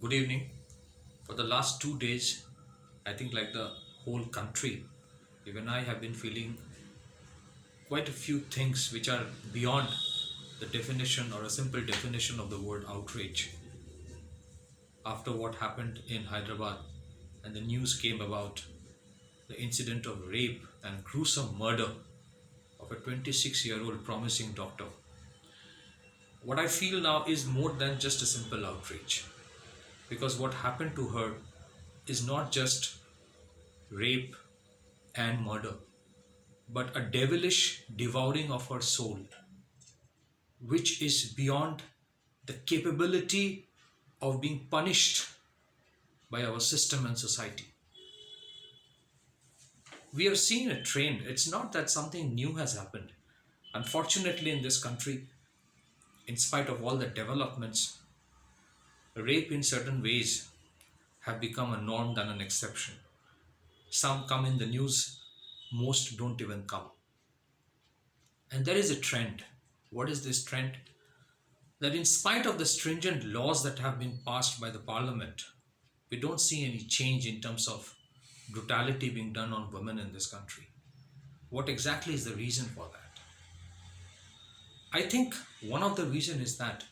Good evening. For the last 2 days, I think like the whole country, even I have been feeling quite a few things which are beyond the definition or a simple definition of the word outrage. After what happened in Hyderabad and the news came about the incident of rape and gruesome murder of a 26-year-old promising doctor, what I feel now is more than just a simple outrage. Because what happened to her is not just rape and murder, but a devilish devouring of her soul, which is beyond the capability of being punished by our system and society. We have seen a trend. It's not that something new has happened. Unfortunately, in this country, in spite of all the developments, rape in certain ways have become a norm than an exception. Some come in the news, most don't even come. And there is a trend. What is this trend? That in spite of the stringent laws that have been passed by the parliament, we don't see any change in terms of brutality being done on women in this country. What exactly is the reason for that? I think one of the reasons is that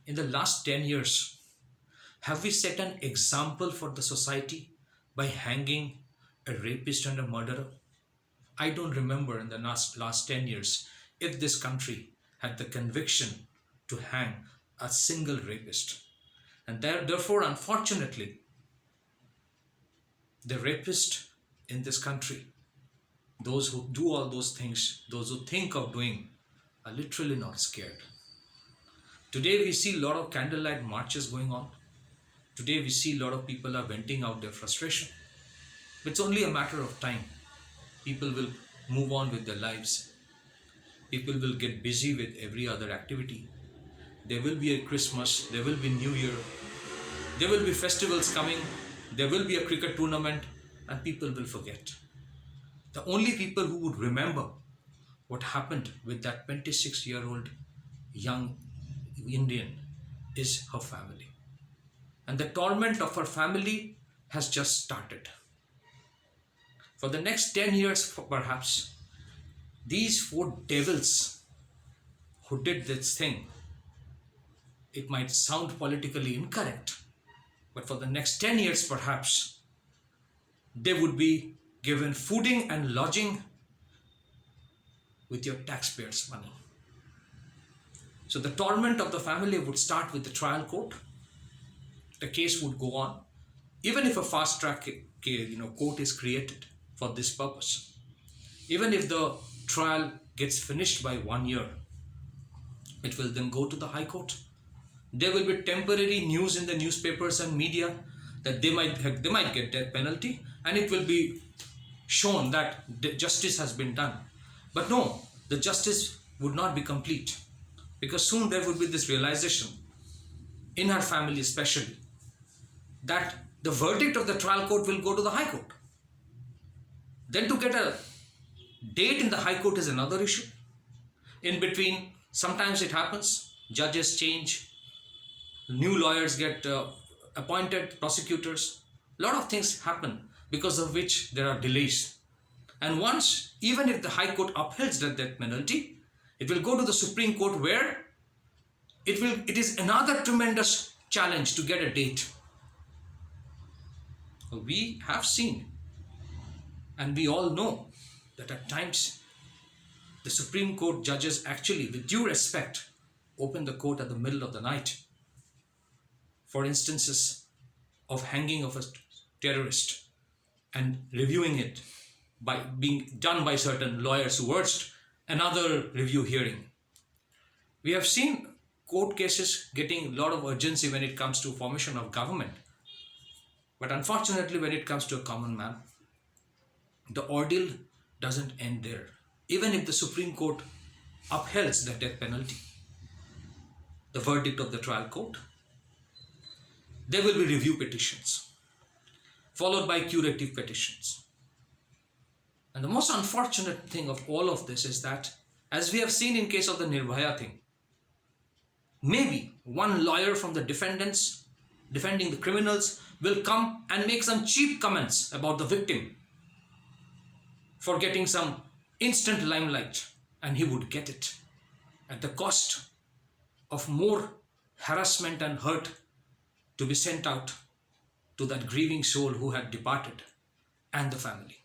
in the last 10 years, have we set an example for the society by hanging a rapist and a murderer? I don't remember in the last 10 years if this country had the conviction to hang a single rapist. And therefore, unfortunately, the rapist in this country, those who do all those things, those who think of doing, are literally not scared. Today we see a lot of candlelight marches going on. Today we see a lot of people are venting out their frustration. It's only a matter of time. People will move on with their lives. People will get busy with every other activity. There will be a Christmas, there will be New Year, there will be festivals coming, there will be a cricket tournament, and people will forget. The only people who would remember what happened with that 26-year-old young Indian is her family. And the torment of her family has just started. For the next 10 years, perhaps, these four devils who did this thing, it might sound politically incorrect, but for the next 10 years, perhaps, they would be given fooding and lodging with your taxpayers' money. So the torment of the family would start with the trial court. The case would go on, even if a fast track court is created for this purpose. Even if the trial gets finished by 1 year, it will then go to the High Court. There will be temporary news in the newspapers and media that they might get death penalty, and it will be shown that justice has been done. But no, the justice would not be complete, because soon there would be this realization in her family especially that the verdict of the trial court will go to the High Court. Then to get a date in the High Court is another issue. In between, sometimes it happens, judges change, new lawyers get appointed, prosecutors. A lot of things happen because of which there are delays. And once, even if the High Court upholds the death penalty, it will go to the Supreme Court, where it is another tremendous challenge to get a date. We have seen, and we all know, that at times the Supreme Court judges actually, with due respect, open the court at the middle of the night for instances of hanging of a terrorist and reviewing it by being done by certain lawyers who urged another review hearing. We have seen court cases getting a lot of urgency when it comes to formation of government. But unfortunately, when it comes to a common man, the ordeal doesn't end there. Even if the Supreme Court upholds the death penalty, the verdict of the trial court, there will be review petitions, followed by curative petitions. And the most unfortunate thing of all of this is that, as we have seen in case of the Nirbhaya thing, maybe one lawyer from the defendants defending the criminals, will come and make some cheap comments about the victim for getting some instant limelight, and he would get it at the cost of more harassment and hurt to be sent out to that grieving soul who had departed and the family.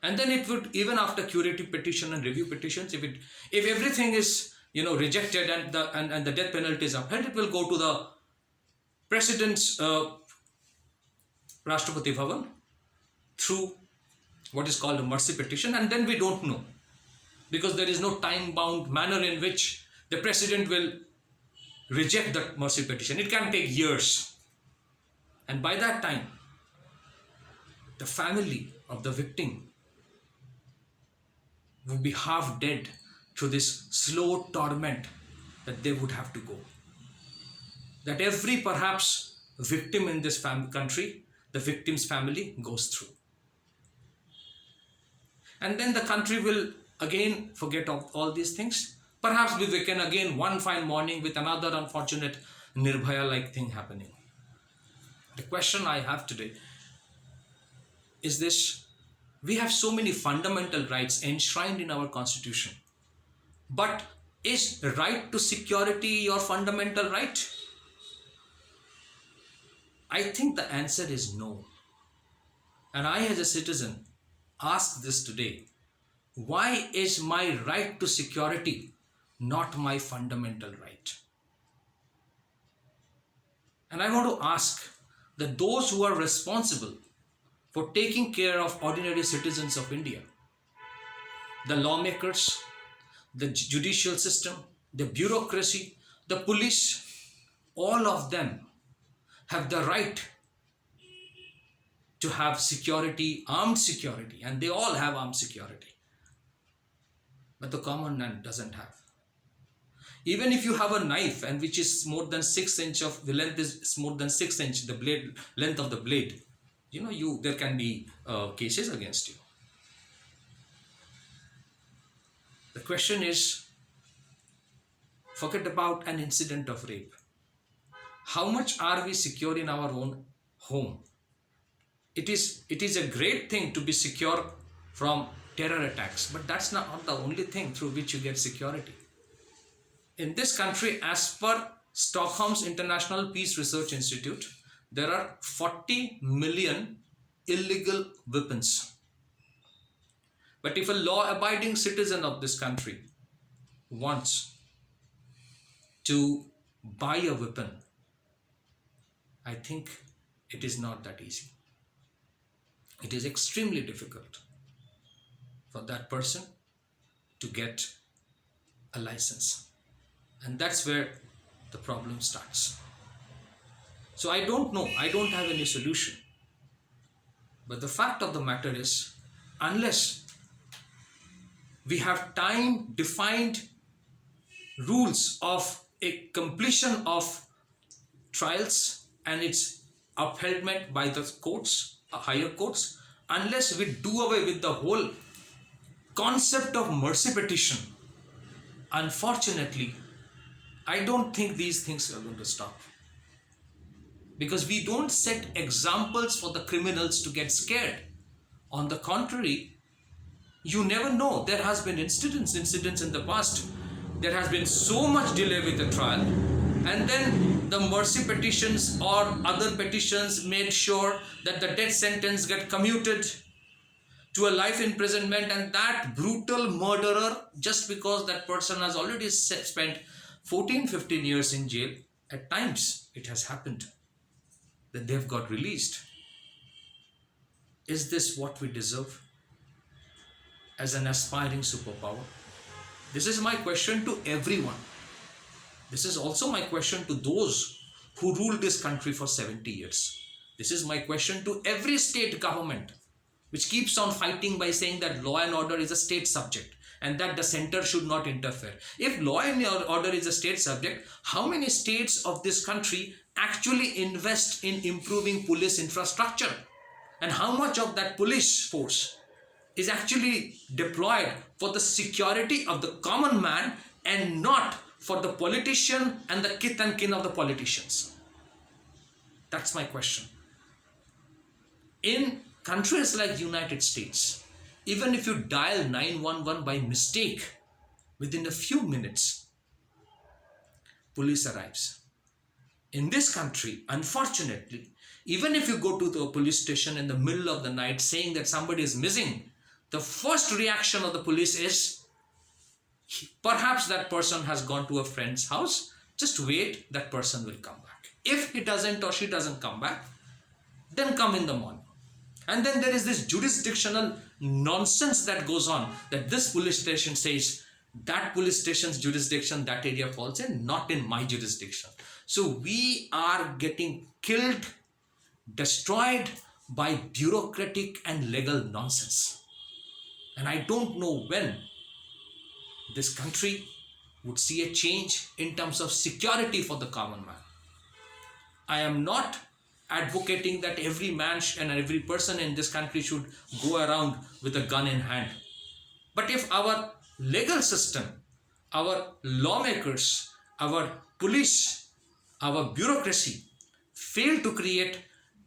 And then it would, even after curative petition and review petitions, if everything is rejected and the death penalty is upheld, it will go to the President's Rashtrapati Bhavan through what is called a mercy petition, and then we don't know, because there is no time-bound manner in which the President will reject that mercy petition. It can take years, and by that time, the family of the victim would be half dead through this slow torment that they would have to go. That every perhaps victim in this country, the victim's family goes through. And then the country will again forget all these things. Perhaps we waken again one fine morning with another unfortunate Nirbhaya-like thing happening. The question I have today is this: we have so many fundamental rights enshrined in our constitution, but is the right to security your fundamental right? I think the answer is no. And I, as a citizen, ask this today: why is my right to security not my fundamental right? And I want to ask that those who are responsible for taking care of ordinary citizens of India, the lawmakers, the judicial system, the bureaucracy, the police, all of them have the right to have security, armed security, and they all have armed security. But the common man doesn't have. Even if you have a knife, and which is more than 6 inch of the length, is more than 6 inch the blade length of the blade, there can be cases against you. The question is, forget about an incident of rape. How much are we secure in our own home? It is a great thing to be secure from terror attacks, but that's not the only thing through which you get security. In this country, as per Stockholm's International Peace Research Institute, there are 40 million illegal weapons. But if a law-abiding citizen of this country wants to buy a weapon, I think it is not that easy. It is extremely difficult for that person to get a license. And that's where the problem starts. So I don't know, I don't have any solution. But the fact of the matter is, unless we have time-defined rules of a completion of trials and its upheld by the courts, higher courts, unless we do away with the whole concept of mercy petition, unfortunately, I don't think these things are going to stop. Because we don't set examples for the criminals to get scared. On the contrary, you never know. There has been incidents in the past. There has been so much delay with the trial, and then the mercy petitions or other petitions made sure that the death sentence get commuted to a life imprisonment, and that brutal murderer, just because that person has already spent 14-15 years in jail, at times it has happened that they've got released. Is this what we deserve as an aspiring superpower? This is my question to everyone. This is also my question to those who ruled this country for 70 years. This is my question to every state government which keeps on fighting by saying that law and order is a state subject and that the center should not interfere. If law and order is a state subject, how many states of this country actually invest in improving police infrastructure? And how much of that police force is actually deployed for the security of the common man and not for the politician and the kith and kin of the politicians? That's my question. In countries like United States, even if you dial 911 by mistake, within a few minutes, police arrives. In this country, unfortunately, even if you go to the police station in the middle of the night saying that somebody is missing, the first reaction of the police is perhaps that person has gone to a friend's house. Just wait, that person will come back. If he doesn't or she doesn't come back, then come in the morning. And then there is this jurisdictional nonsense that goes on, that this police station says that police station's jurisdiction, that area falls in, not in my jurisdiction. So we are getting killed, destroyed by bureaucratic and legal nonsense. And I don't know when this country would see a change in terms of security for the common man. I am not advocating that every man and every person in this country should go around with a gun in hand. But if our legal system, our lawmakers, our police, our bureaucracy fail to create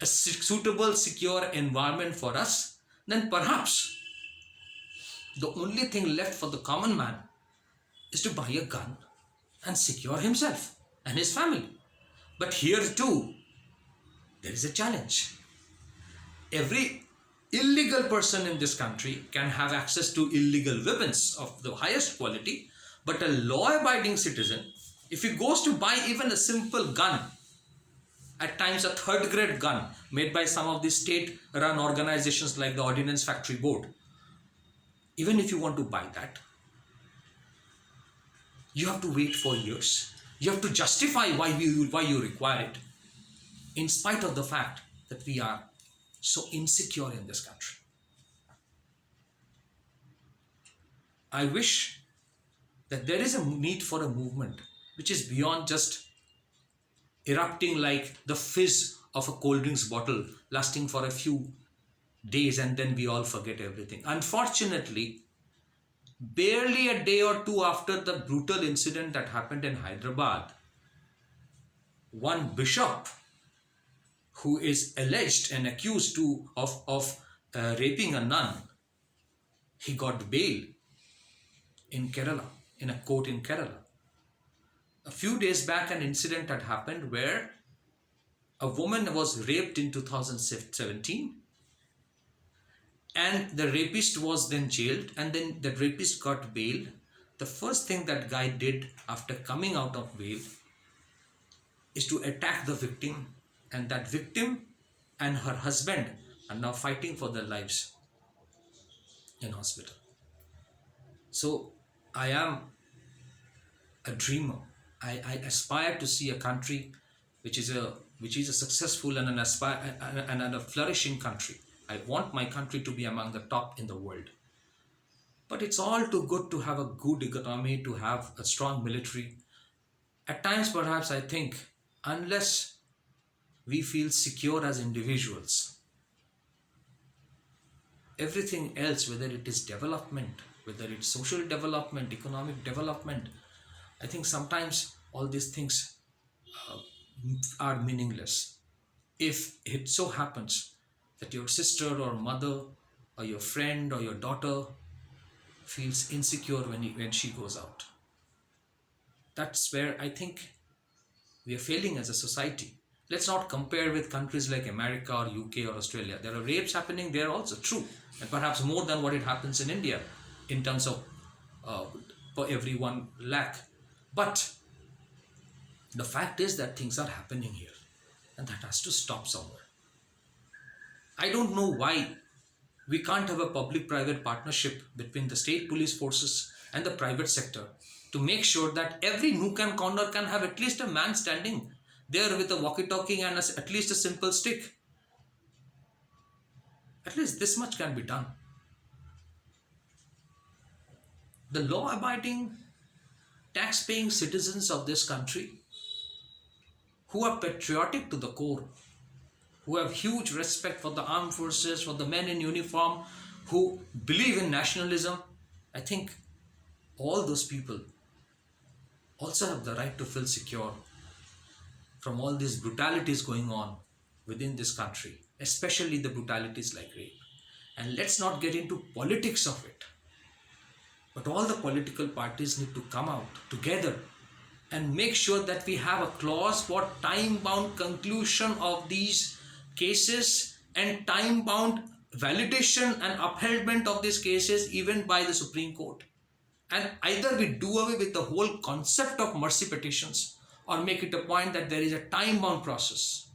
a suitable, secure environment for us, then perhaps the only thing left for the common man is to buy a gun and secure himself and his family. But here too, there is a challenge. Every illegal person in this country can have access to illegal weapons of the highest quality, but a law-abiding citizen, if he goes to buy even a simple gun, at times a third-grade gun made by some of the state-run organizations like the Ordnance Factory Board, even if you want to buy that, you have to wait for years. You have to justify why you require it, in spite of the fact that we are so insecure in this country. I wish that there is a need for a movement which is beyond just erupting like the fizz of a cold drinks bottle, lasting for a few days and then we all forget everything. Unfortunately, barely a day or two after the brutal incident that happened in Hyderabad, one bishop who is alleged and accused of raping a nun, he got bail in Kerala, in a court in Kerala. A few days back, an incident had happened where a woman was raped in 2017 and the rapist was then jailed, and then the rapist got bail. The first thing that guy did after coming out of bail is to attack the victim, and that victim and her husband are now fighting for their lives in hospital. So I am a dreamer. I aspire to see a country which is a successful and a flourishing country. I want my country to be among the top in the world. But it's all too good to have a good economy, to have a strong military. At times, perhaps, I think, unless we feel secure as individuals, everything else, whether it is development, whether it's social development, economic development, I think sometimes all these things are meaningless. If it so happens that your sister or mother or your friend or your daughter feels insecure when she goes out, that's where I think we are failing as a society. Let's not compare with countries like America or UK or Australia. There are rapes happening there also, true, and perhaps more than what it happens in India in terms of per every 1 lakh. But the fact is that things are happening here, and that has to stop somewhere. I don't know why we can't have a public-private partnership between the state police forces and the private sector to make sure that every nook and corner can have at least a man standing there with a walkie-talkie and at least a simple stick. At least this much can be done. The law-abiding, tax-paying citizens of this country, who are patriotic to the core, who have huge respect for the armed forces, for the men in uniform, who believe in nationalism, I think all those people also have the right to feel secure from all these brutalities going on within this country, especially the brutalities like rape. And let's not get into politics of it. But all the political parties need to come out together and make sure that we have a clause for time-bound conclusion of these cases and time-bound validation and upholdment of these cases even by the Supreme Court. And either we do away with the whole concept of mercy petitions or make it a point that there is a time-bound process.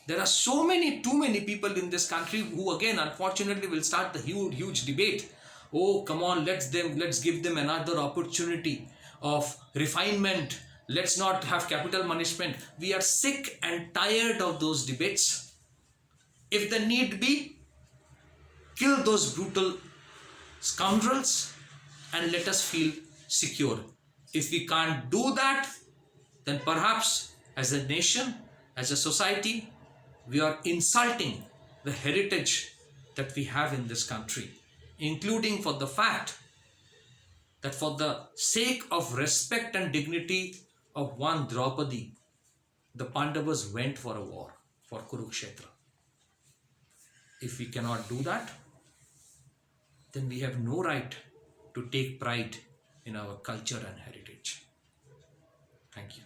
There are too many people in this country who again unfortunately will start the huge debate. Oh, come on, let's give them another opportunity of refinement. Let's not have capital punishment. We are sick and tired of those debates. If the need be, kill those brutal scoundrels and let us feel secure. If we can't do that, then perhaps as a nation, as a society, we are insulting the heritage that we have in this country, including for the fact that for the sake of respect and dignity of one Draupadi, the Pandavas went for a war, for Kurukshetra. If we cannot do that, then we have no right to take pride in our culture and heritage. Thank you.